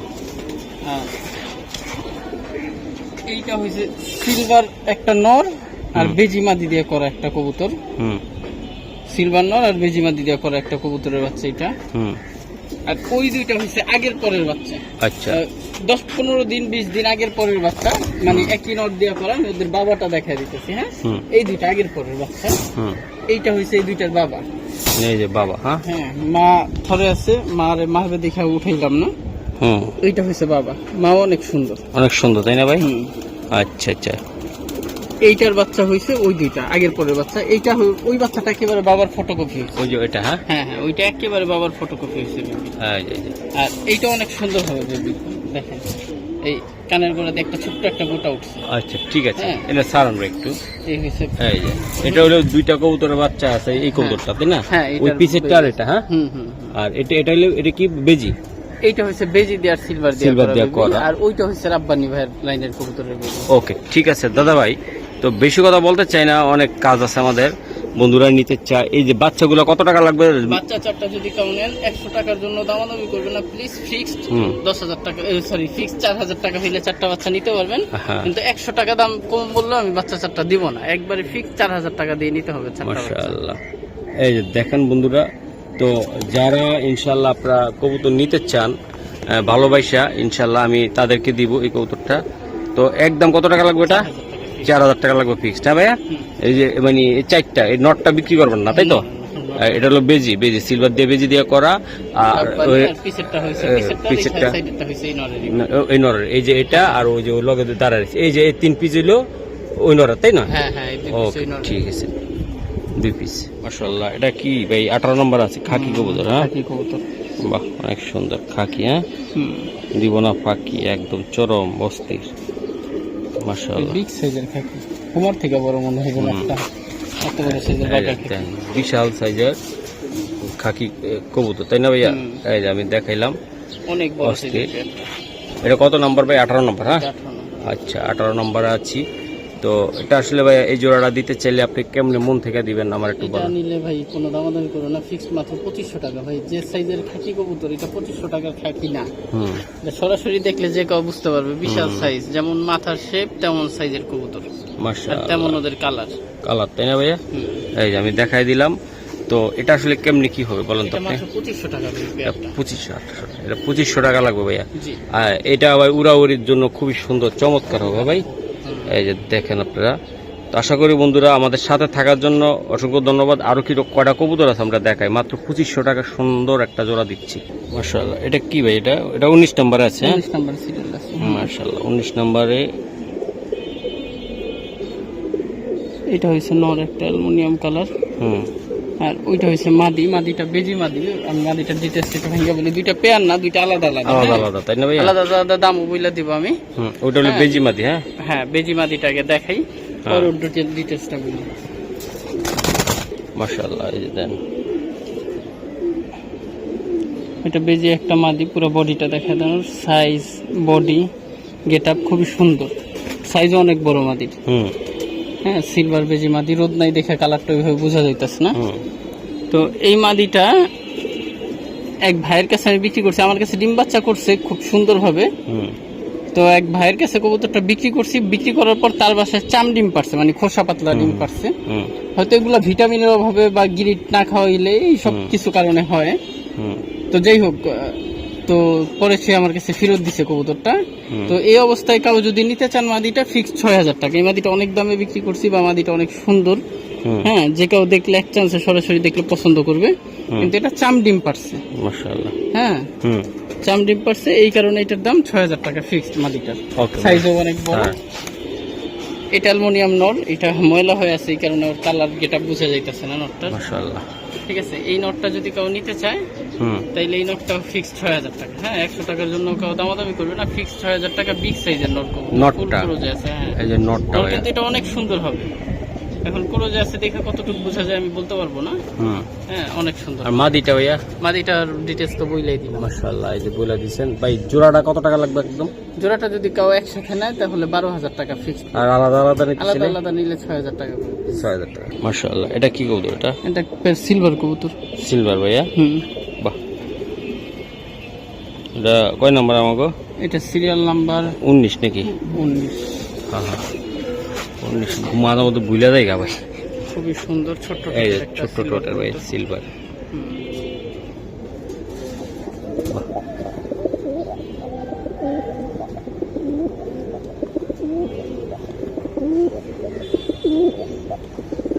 এইটা হচ্ছে সিলভার একটা নর আর বেজিমাদি দিয়ে করা একটা কবুতর। সিলভার নর আর বেজিমাদি দিয়ে করা একটা কবুতরের বাচ্চা এটা। আর ওই দুইটা হচ্ছে আগের পরের বাচ্চা। আচ্ছা, 10-15 দিন 20 দিন আগের পরের বাচ্চা, মানে একই নর দিয়ে করা। ওদের বাবাটা দেখা দিতেছি, হ্যাঁ, এই দুইটা আগের পরের বাচ্চা। এইটা হচ্ছে এই দুইটার বাবা। এই যে বাবা, হ্যাঁ, মা ধরে আছে, মারে দেখে উঠাইলাম না। এইটা হচ্ছে বাবা, মা অনেক সুন্দর, অনেক সুন্দর, তাই না ভাই? আচ্ছা আচ্ছা, এইটার বাচ্চা হয়েছে ওই দুইটা আগের পরের বাচ্চা। এইটা ওই বাচ্চাটা একেবারে বাবার ফটোকপি হয়েছে, ওই যে এটা। হ্যাঁ, ওইটা একেবারে বাবার ফটোকপি হয়েছে। আর এইটা অনেক সুন্দর হবে বেবি, দেখেন এই কানের গোড়াতে একটা ছোট্ট একটা গোটা উঠছে। আচ্ছা ঠিক আছে, এটা সারান একটু। এই হয়েছে, এই যে এটা হলো দুইটা কবুতরের বাচ্চা আছে, এই কবুতরটা তাই না? ওই পিছেরটা আর এটা। হ্যাঁ, আর এটা হলো, এটা কি বেজি? এইটা হচ্ছে বেজি দিয়ে আর সিলভার দিয়ে করা, আর ওইটা হচ্ছে রাব্বানি ভাইয়ের লাইনের কবুতরের বেজি। ওকে ঠিক আছে দাদা ভাই, তো বেশি কথা বলতে চাই না, অনেক কাজ আছে আমাদের। বন্ধুরা নিতে চায়, এই যে বাচ্চাগুলো কত টাকা লাগবে? বাচ্চা চারটা যদি কেউ নেন 100 টাকার জন্য দামাদামি করবেন না প্লিজ, ফিক্সড 10,000 টাকা, সরি ফিক্সড 4,000 টাকা হইলে চারটা বাচ্চা নিতে পারবেন। কিন্তু 100 টাকা দাম কম বললে আমি বাচ্চা চারটা দিব না, একবারে ফিক্সড 4,000 টাকা দিয়ে নিতে হবে চারটা বাচ্চা। মাশাআল্লাহ, এই যে দেখেন বন্ধুরা, তো যারা ইনশাল্লাহ আপনারা কবুতর নিতে চান ভালোবাসা, ইনশাল্লাহ আমি তাদেরকে দিব এই কবুতরটা। তো একদম কত টাকা লাগবে এটা? 4,000 টাকা লাগবে ফিক্সড। হ্যাঁ ভাইয়া, এই যে মানে এই চারটা, এই নটটা বিক্রি করবেন না তাই তো? এটা হলো বেজি, বেজি সিলভার দিয়ে বেজি দিয়ে করা। আর এই নরের, এই যে এটা আর ওই যে লগে দাঁড়ায় এই যে এই 3 পিস হইলো ওই নরের তাই না? ওকে ঠিক আছে, 2 পিস। মাশাআল্লাহ, এটা কি ভাই 18 নম্বর আছে, খাকি কবুতর। হ্যাঁ বাহ, অনেক সুন্দর খাকি। হ্যাঁ দিব না ফাঁকি, একদম চরম অস্থির। মাশাআল্লাহ, বিগ সাইজের খাকি, তোমার থেকে বড় মনে হয় একটা, এত বড় সাইজের বিশাল সাইজের খাকি কবুতর তাই না ভাইয়া? এই যে আমি দেখাইলাম, অনেক বড় সাইজের। এটা কত নম্বর ভাই? 18 নম্বর। হ্যাঁ আচ্ছা, 18 নম্বরে আছি। তো এটা আসলে ভাই এই জোড়াটা দিতে চাইলে আপনি কেমনে মন থেকে দিবেন আমার একটু বলেন। এটা নিলে ভাই কোনো দামাদামি করো না, ফিক্সড মাত্র 2500 টাকা ভাই। যে সাইজের খাকি কবুতর, এটা 2500 টাকার খাকি না। এটা সরাসরি দেখলে যে কেউ বুঝতে পারবে, বিশাল সাইজ, যেমন মাথার শেপ তেমন সাইজের কবুতর, মাশাআল্লাহ, তেমন ওদের কালার তাই না ভাইয়া? এই যে আমি দেখাই দিলাম। তো এটা আসলে কেমনে কি হবে বলেন তো আপনি? 2500 টাকা ভাই, 2500 এটা 2500 টাকা লাগবে ভাইয়া। আর এটা ভাই উড়াউড়ির জন্য খুবই সুন্দর চমৎকার হবে ভাই। এই যে দেখেন আপনারা। তো আশা করি বন্ধুরা আমাদের সাথে থাকার জন্য অসংখ্য ধন্যবাদ। আরো কি কয়টা কবুতর আছে আমরা দেখাই, মাত্র 2500 টাকা সুন্দর একটা জোড়া দিচ্ছি। মাশাআল্লাহ, এটা কি ভাই? এটা 19 নম্বরে আছে। 19 নম্বর সিরিয়াল আছে। মাশাআল্লাহ, 19 নম্বরে এটা হইছে নর, একটা অ্যালুমিনিয়াম কালার। আর ওইটা হইছে মাদি, মাদিটা বেজি মাদি। আমি মাদিটা ডিটেইলস একটু ভাঙিয়ে বলি, দুইটা পেয়ার না, দুইটা আলাদা আলাদা তাই না ভাই? আলাদা আলাদা দাম বইলা দিব আমি। ওইটা হলো বেজি মাদি। হ্যাঁ হ্যাঁ, বেজি মাদিটাকে দেখাই, আর ওর ডিটেইলসটা বলি। মাশাআল্লাহ, এই যে দেন, এটা বেজি একটা মাদি, পুরো বডিটা দেখা দেন, সাইজ বডি গেটআপ খুবই সুন্দর, সাইজও অনেক বড় মাদির। হ্যাঁ, সিলভার বেজি মাদি, রোদ নাই দেখে কালারটা ওইভাবে বোঝা যাইতেছে না। তো এই মাদিটা এক ভাইয়ের কাছে আমি বিক্রি করছি, আমার কাছে ডিম বাচ্চা করছে খুব সুন্দরভাবে। তো এক ভাইয়ের কাছে কবুতরটা বিক্রি করছি, বিক্রি করার পর তার বাসায় চাম ডিম পারছে, মানে খোসা পাতলা ডিম পারছে। হয়তো এগুলা ভিটামিনের অভাবে বা গিরিট না খাওয়াইলে এই সব কিছু কারণে হয়। তো যাই হোক, তো পরে সে আমার কাছে ফেরত দিছে কবুতরটা। তো এই অবস্থায় কাউ যদি নিতে চান মাদিটা, ফিক্সড 6000 টাকা। এই মাদিটা অনেক দামে বিক্রি করছি, বা মাদিটা অনেক সুন্দর। হ্যাঁ, যে কেউ দেখলে এক চান্সে সরাসরি দেখলে পছন্দ করবে। কিন্তু এটা চাম ডিম পারছে, মাশাআল্লাহ। হ্যাঁ, চাম ডিম পারছে, এই কারণে এটার দাম 6000 টাকা ফিক্সড। মাদিটার সাইজও অনেক বড়। এটা অ্যালুমিনিয়াম নর, এটা ময়লা হয়ে আছে, এই কারণে ওর কালার গেটআপ বোঝা যাইতেছে না নটটা, মাশাআল্লাহ। ঠিক আছে, এই নটটা যদি কেউ নিতে চায় তাইলে এই নটটা ফিক্সড 6000 টাকা। হ্যাঁ, 100 টাকার জন্য কেউ দামাদামি করবে না, ফিক্সড 6000 টাকা। বিগ সাইজের নটটা আছে। হ্যাঁ, এই যে নটটা, কিন্তু এটা অনেক সুন্দর হবে। এখন ক্রোজে আছে দেখে কতটুকু বোঝা যায় আমি বলতে পারবো না। হ্যাঁ, অনেক সুন্দর। আর মাদিটা ভাইয়া? মাদিটার ডিটেইলস তো বইলাই দিই, মাশাআল্লাহ। এই যে বইলা দিবেন ভাই। জোড়াটা কত টাকা লাগবে একদম? জোড়াটা যদি কেউ একসাথে নেয় তাহলে 12000 টাকা ফিক্সড। আর আলাদা আলাদা নিলে? আলাদা আলাদা নিলে 6000 টাকা পড়বে। 6000 টাকা, মাশাআল্লাহ। এটা কি কবুতর? এটা সিলভার কবুতর। সিলভার ভাইয়া? বাহ। এটা কয় নাম্বার আমাগো? এটা সিরিয়াল নাম্বার 19 নাকি? 19। হ্যাঁ হ্যাঁ, 19। ঘুমানোর মতো বুইলা যায় গা ভাই, খুবই সুন্দর। ছোট্ট ছোট্ট টোটাল ভাই, সিলভার।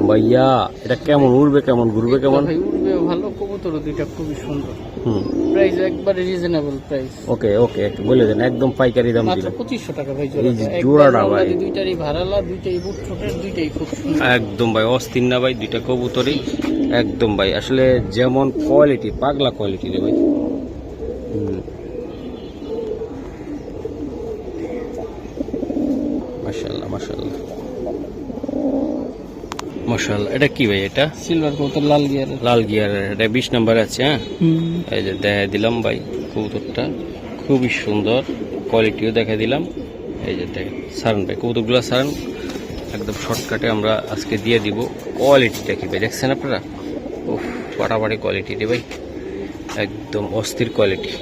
ভাইয়া এটা কেমন উড়বে, কেমন ঘুরবে, কেমন? উড়বে ভালো, কবুতর দুইটা খুবই সুন্দর। প্রাইস একবারে রিজনেবল প্রাইস। ওকে ওকে, একটু বলে দেন, একদম পাইকারি দাম দিলাম। মাত্র 2500 টাকা ভাই জোড়াটা ভাই। দুইটারই ভাড়ালা, দুইটাই বুট ছোটের, দুইটাই খুব সুন্দর একদম ভাই। অস্থির না ভাই, দুইটা কবুতরই একদম ভাই, আসলে যেমন কোয়ালিটি, পাগলা কোয়ালিটি রে ভাই। মাশাআল্লাহ মাশাআল্লাহ মাশাআল্লাহ। এটা কি ভাই? এটা সিলভার কবুতর, লাল গিয়ার। লাল গিয়ার, এটা 20 নম্বর আছে। হ্যাঁ, এই যে দেখা দিলাম ভাই কবুতরটা, খুবই সুন্দর, কোয়ালিটিও দেখা দিলাম। এই যে দেখেন, সারান ভাই কবুতরগুলো সারান, একদম শর্টকাটে আমরা আজকে দিয়ে দিব। কোয়ালিটিটা কি ভাই দেখছেন আপনারা? ও ফাটাফাটি কোয়ালিটি রে ভাই, একদম অস্থির কোয়ালিটি,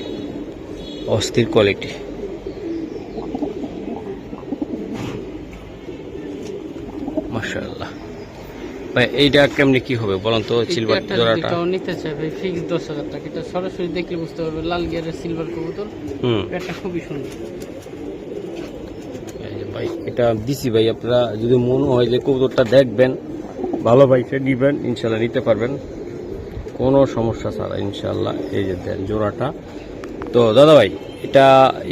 অস্থির কোয়ালিটি। মাশাআল্লাহ ভাই, এইটা কেমনি কি হবে বলুন তো? সিলভার জোড়াটা নিতে চাই ভাই ফিক্স 10,000 টাকা। এটা সরাসরি দেখলে বুঝতে পারবে লাল গিয়ারের সিলভার কবুতর। এটা খুবই সুন্দর ভাই। এটা দিছি ভাই, আপনারা যদি মনে হয় যে কবুতরটা দেখবেন ভালো ভাইকে দিবেন, ইনশাল্লাহ নিতে পারবেন কোনো সমস্যা ছাড়া ইনশাল্লাহ। এই যে দেন জোড়াটা। তো দাদা ভাই, এটা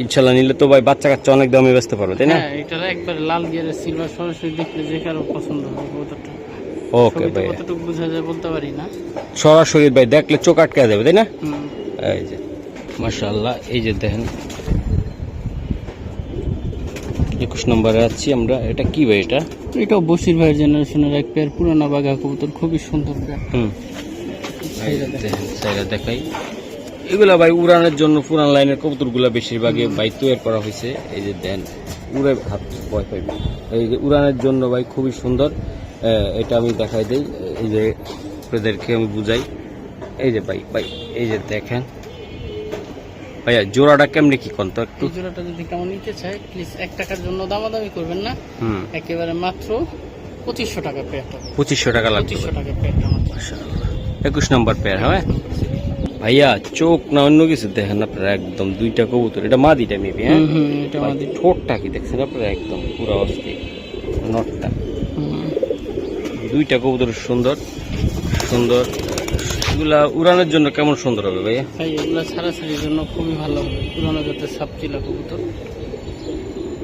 ইনশাল্লাহ নিলে তো ভাই বাচ্চা কাচ্চা অনেক দামে বেচতে পারবে, তাই না? হ্যাঁ, এটা একবার লাল গিয়ারের সিলভার, সরাসরি দেখলে যে কারো পছন্দ হবে কবুতরটা। ওকে ভাই, কতটুকু বোঝা যায় বলতে পারি না, সরাসরি ভাই দেখলে চোখ আটকে যাবে, তাই না? এই যে মাশাআল্লাহ, এই যে দেখেন 21 নম্বরে আছি আমরা। এটা কি ভাই? এটাও বশির ভাইয়ের জেনারেশনের এক পেয়ার পুরানা বাঘা কবুতর, খুবই সুন্দর পেয়ার। সাইরা দেখাই। এগুলা ভাই উড়ানের জন্য পুরান লাইনের কবুতরগুলা বেশিরভাগই ভাই তৈরি করা হয়েছে। এই যে দেন উড়ে হাত ভয় পাইবে। এই যে উড়ানের জন্য ভাই খুবই সুন্দর। এটা আমি দেখাই দেই, এই যে আপনাদেরকে আমি বুঝাই। এই যে ভাই ভাই এই যে দেখেন ভাইয়া, জোড়াটা কেমনি কি কোন তো একটু? জোড়াটা যদি কেমন নিতে চায় প্লিজ 1 টাকার জন্য দামাদামি করবেন না, একেবারে মাত্র 2500 টাকা পেয়ারটা। 2500 টাকা লাগবে? 2500 টাকা পেয়ারটা মাত্র। মাশাআল্লাহ, 21 নম্বর পেয়ার। হ্যাঁ ভাইয়া, চোখ না অন্য কিছু দেখেন আপনারা, একদম দুইটা কবুতর। এটা মাদিটা মেবি? হ্যাঁ, এটা মাদি। ঠোঁটটা কি দেখছেন আপনারা? একদম পুরো অস্থির নটটা। দুইটা কবুতর সুন্দর সুন্দর। এগুলা উড়ানোর জন্য কেমন সুন্দর হবে ভাইয়া? ভাই এগুলা ছাড়াছাড়ির জন্য খুবই ভালো হবে। পুরানো জাতের সাপচিলা কবুতর,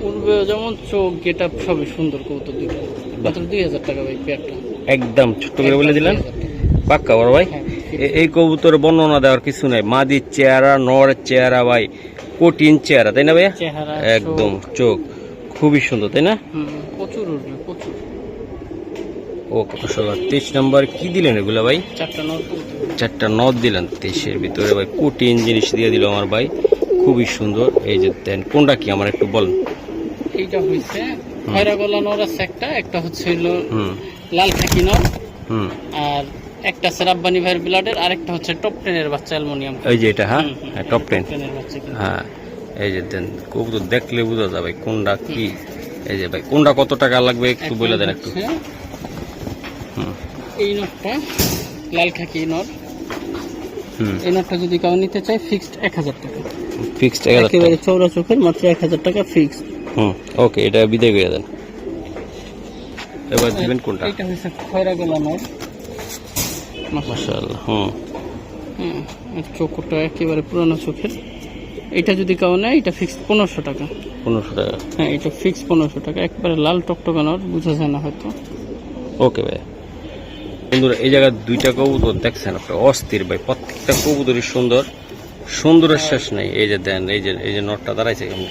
উড়বে যেমন, চোখ গেট আপ সবই সুন্দর কবুতর। দুইটা মাত্র 2000 টাকা ভাই পেয়ারটা। একদম ছোট্ট করে বলে দিলেন, পাক্কা বড় ভাই। এই কবুতর বর্ণনা দেওয়ার কিছু নাই। মাদির চেহারা, নরের চেহারা ভাই কঠিন চেহারা, তাই না ভাইয়া? চেহারা একদম চোখ খুবই সুন্দর, তাই না? প্রচুর উড়বে, প্রচুর। ওকে মাশাআল্লাহ। 23 নম্বর কি দিলেন এগুলা ভাই? 4টা নর কবুতর, 4টা নর দিলেন 23-এর ভিতরে ভাই। কঠিন জিনিস দিয়ে দিল আমার ভাই, খুবই সুন্দর। এই যে দেন, কোনটা কি আমার একটু বলেন? এইটা হইছে খয়রা গলা নর আছে একটা, একটা হচ্ছে হলো লাল খাকি নর, আর একটা আছে রাব্বানি ভাইয়ের ব্লাডের, আর একটা হচ্ছে টপ 10 এর বাচ্চা অ্যালুমিনিয়াম। এই যে এটা? হ্যাঁ, টপ 10 এর বাচ্চা। হ্যাঁ, এই যে দেন কবুতর দেখলে বোঝা যাবে কোনটা কি। এই যে ভাই, কোনটা কত টাকা লাগবে একটু বলে দেন একটু। এই নটটা লাল খাকি নর, এই নটটা যদি কেউ নিতে চায় ফিক্সড 1000 টাকা। ফিক্সড 1000 টাকা একেবারে চওড়া চোখের, মাত্র 1000 টাকা ফিক্সড। ওকে, এটা বিদায় করে দেন। এবার দিবেন কোনটা? এটা হচ্ছে খয়রা গলা নর, মাশাআল্লাহ। চোখটা একেবারে পুরানো চোখের। এটা যদি কেউ নেয় এটা ফিক্সড 1500 টাকা। 1500 টাকা? হ্যাঁ, এটা ফিক্সড 1500 টাকা। একবারে লাল টকটকা নর, বোঝা যায় না হয়তো। ওকে ভাই। বন্ধুরা, এই জায়গায় দুইটা কবুতর দেখছেন আপনার, অস্থির ভাই। প্রত্যেকটা কবুতরই সুন্দর, সুন্দরের শেষ নাই। এই যে দেন, এই যে নটটা দাঁড়াইছে কেমন।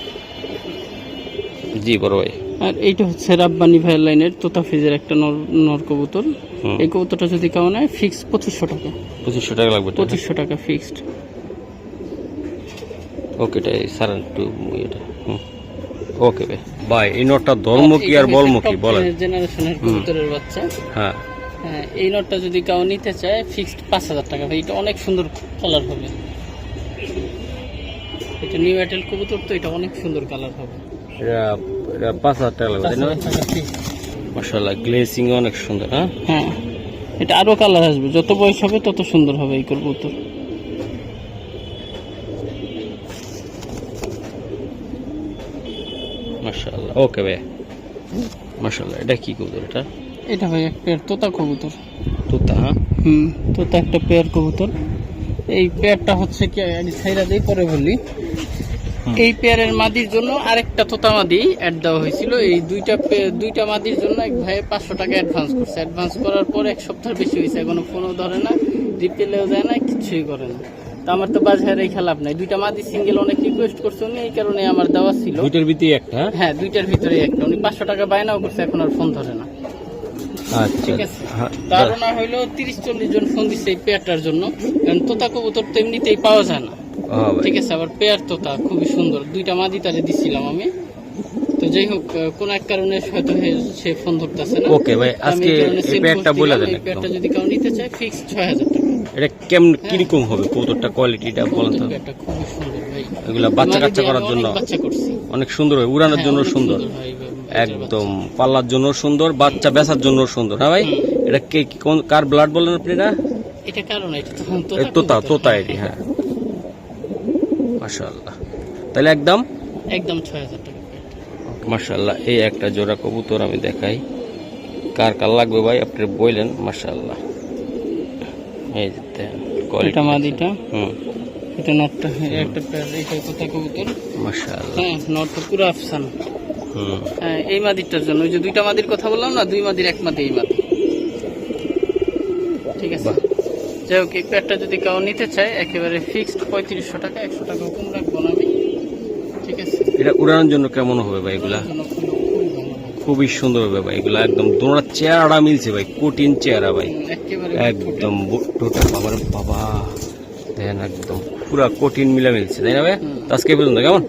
জি বড় ভাই। আর এইটা হচ্ছে রাব্বানি ভাইয়ের লাইনের তোতা ফিজের একটা নর কবুতর। এই কবুতরটা যদি কেউ নেয় ফিক্সড 2500 টাকা। 2500 টাকা লাগবে? 2500 টাকা ফিক্সড। ওকে, এটা সারা একটু এটা। ওকে ভাই। ভাই এই নটটা ধর্ম কি আর বলমু কি বলেন? জেনারেশনের কবুতরের বাচ্চা। হ্যাঁ, এই নটটা যদি কেউ নিতে চায় ফিক্সড 5000 টাকা ভাই। এটা অনেক সুন্দর কালার হবে। এটা নিউ এয়ারটেল কবুতর, তো এটা অনেক সুন্দর কালার হবে। এটা 5000 টাকা লাগবে, তাই না? মাশাআল্লাহ, গ্লেসিং অনেক সুন্দর। হ্যাঁ, এটা আরো কালার আসবে, যত বয়স হবে তত সুন্দর হবে এই কবুতর। মাশাআল্লাহ। ওকে ভাই, মাশাআল্লাহ। এটা কি কবুতর? এটা ভাই এক পেয়ার তোতা কবুতর। তোতা? তোতা একটা পেয়ার কবুতর। এই পেয়ারটা হচ্ছে কি, আমি ছাইরা দেই পরে বলি। এই পেয়ারের মাদির জন্য আরেকটা তোতা মাদি অ্যাড দেওয়া হয়েছিল। এই দুইটা মাদির জন্য এক ভাই 500 টাকা অ্যাডভান্স করছে। অ্যাডভান্স করার পর 1 সপ্তাহ বেশি হয়েছে, এখনো ফোনও ধরে না, রিপ্লেও যায় না, কিছুই করে না। তো আমার তো বাজারে খেলাপ নাই। দুইটা মাদি সিঙ্গেল অনেক রিকোয়েস্ট করছে উনি, এই কারণে আমার দেওয়া ছিল। দুইটার ভিতরে একটা? হ্যাঁ, দুইটার ভিতরে একটা। উনি 500 টাকা বায়নাও করছে, এখন আর ফোন ধরে না। আচ্ছা, ঠিক আছে। তারও না হইলো 30-40 জন ফোন দিচ্ছে এই পেয়ারটার জন্য, কারণ তোতা কবুতর তো এমনিতেই পাওয়া যায় না। ঠিক আছে, আবার পেয়ার তোতা খুবই সুন্দর। দুইটা মাদি তারে দিছিলাম আমি, তো যাই হোক কোন এক কারণে হয়তো সে ফোন ধরতেছে না। ওকে ভাই, আমি আজকে এই কারণে এই sell পেয়ারটা করে বলে দিলাম। দেন এই পেয়ারটা একদম। যদি কেউ নিতে চায় ফিক্স 6000 টাকা। এটা কেমন কিরকম হবে কবুতরটা, কোয়ালিটিটা বলেন তো? পেয়ারটা খুবই সুন্দর ভাই। এগুলা বাচ্চা মাদি কাচ্চা দিয়ে করার আমি জন্য অনেক বাচ্চা করছি। অনেক সুন্দর হয়, উড়ানোর হ্যাঁ, জন্য অনেক সুন্দর, ভাই, একদম পাল্লার জন্য সুন্দর, বাচ্চা বেচার জন্য সুন্দর। হ্যাঁ ভাই, এটা কে কোন কার ব্লাড বলেন আপনি? না এটা কারণ এটা তো তোতা তোতা এটি। হ্যাঁ মাশাআল্লাহ, তাহলে একদম একদম 6000 টাকা পেয়ারটা। মাশাআল্লাহ। এই একটা জোড়া কবুতর আমি দেখাই, কার কার লাগবে ভাই আপনি বললেন। মাশাআল্লাহ, এই যে কোয়ালিটি এটা মাদিটা, হুম এটা নটটা, একটা পেয়ার, এটা তোতা কবুতর। মাশাআল্লাহ, হ্যাঁ নটটা পুরো আফসান। হুম হ্যাঁ এই মাদিটার জন্য, ওই যে দুইটা মাদির কথা বললাম না, 2 মাদির 1 মাদি এই মাদি। ঠিক আছে, বাহ। যাই হোক এই পেয়ারটা যদি কেউ নিতে চায় একেবারে ফিক্সড 3500 টাকা, 100 টাকা কম রাখবো না আমি। ঠিক আছে, এটা উড়ানোর জন্য কেমন হবে ভাই? এগুলা এটার জন্য খুবই ভালো হবে। খুবই সুন্দর হবে ভাই, এগুলা একদম দোনোটা চেহারা মিলছে ভাই, কঠিন চেহারা ভাই, একেবারে একদম বুট্টোটা বাবার বাবা, দেখেন একদম পুরা কঠিন মিলা মিলছে, তাই না ভাই? তো আজকে পর্যন্ত কেমন?